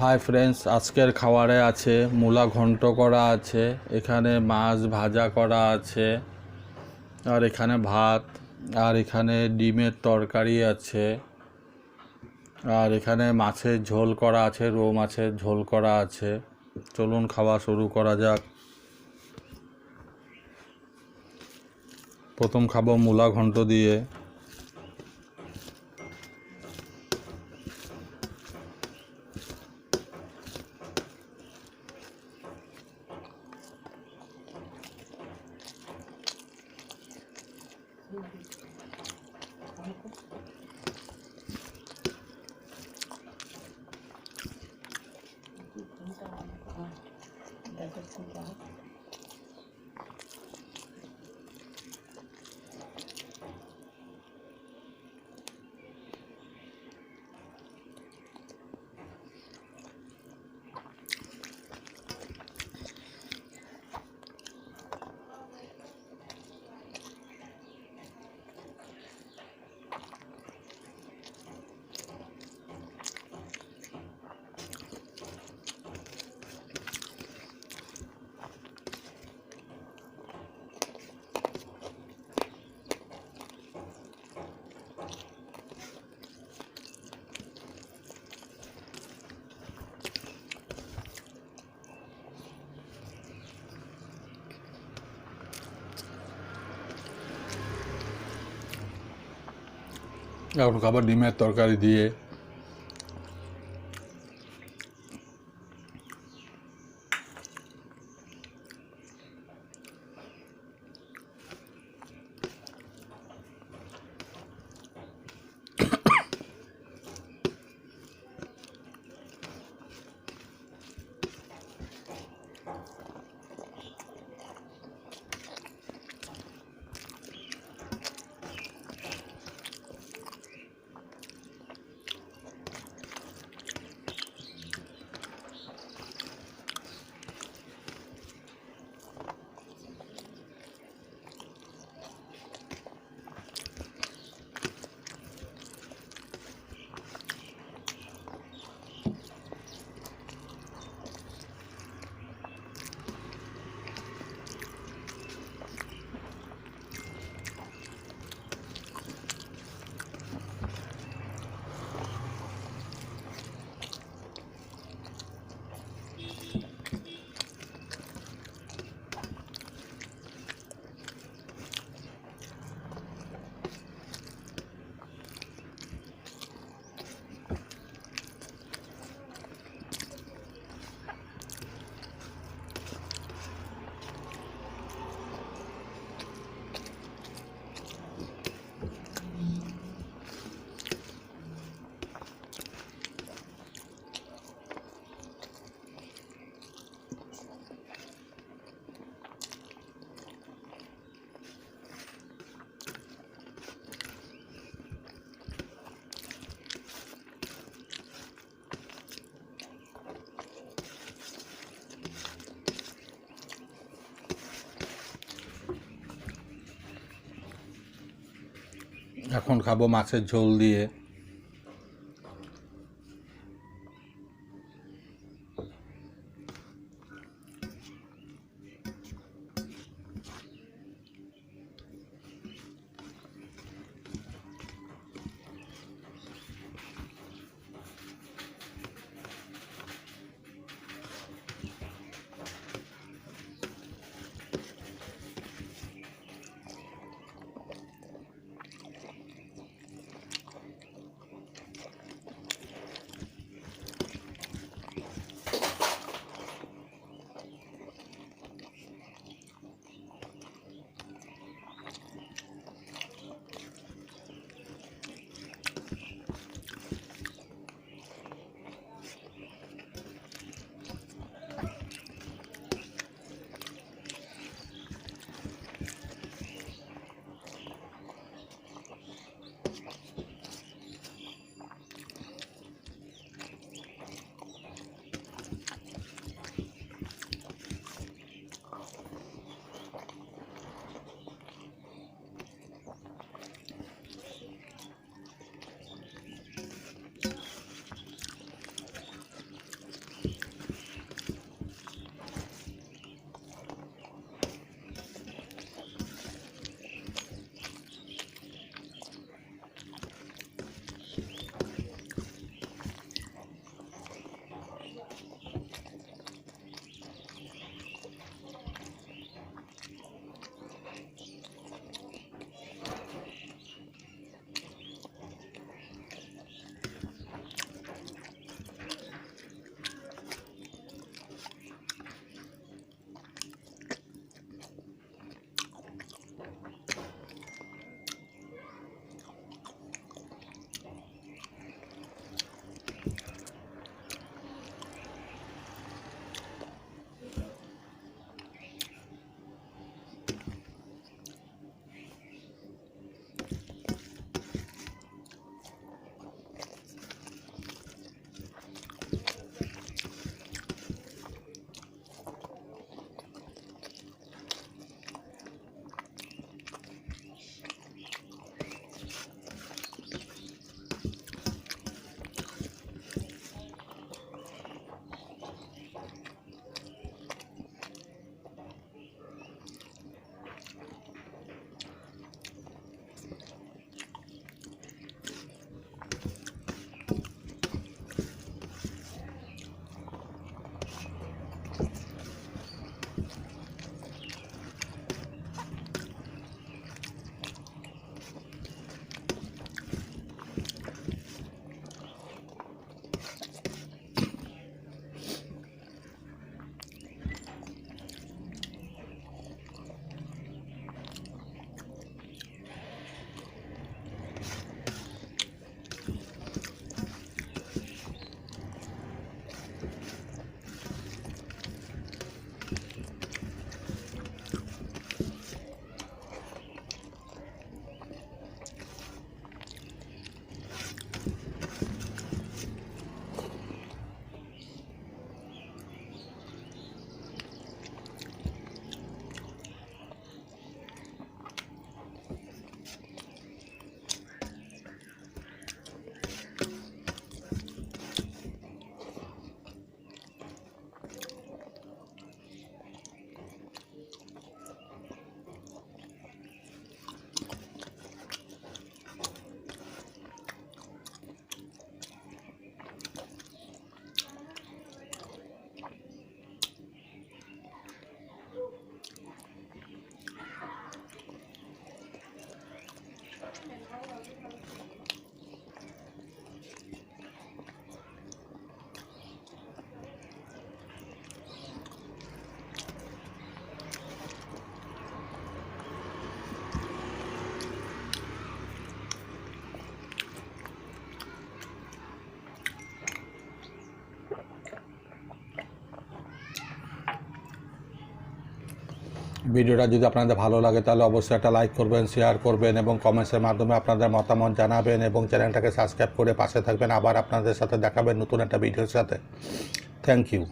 Hi friends, আজকের খাবারে আছে মূলা ঘন্ট করা আছে, এখানে মাছ ভাজা করা আছে, আর এখানে ভাত, আর এখানে ডিমের তরকারি আছে, আর এখানে মাছের ঝোল করা আছে, রৌ মাছের ঝোল করা আছে। চলুন খাওয়া শুরু করা যাক। প্রথম খাবো মূলা ঘন্ট দিয়ে। এখন খাবার ডিমের তরকারি দিয়ে। এখন খাবো মাছের ঝোল দিয়ে। ভিডিওটা যদি আপনাদের ভালো লাগে তাহলে অবশ্যই একটা লাইক করবেন, শেয়ার করবেন এবং কমেন্টসের মাধ্যমে আপনাদের মতামত জানাবেন এবং চ্যানেলটাকে সাবস্ক্রাইব করে পাশে থাকবেন। আবার আপনাদের সাথে দেখাবেন নতুন একটা ভিডিওর সাথে। Thank you.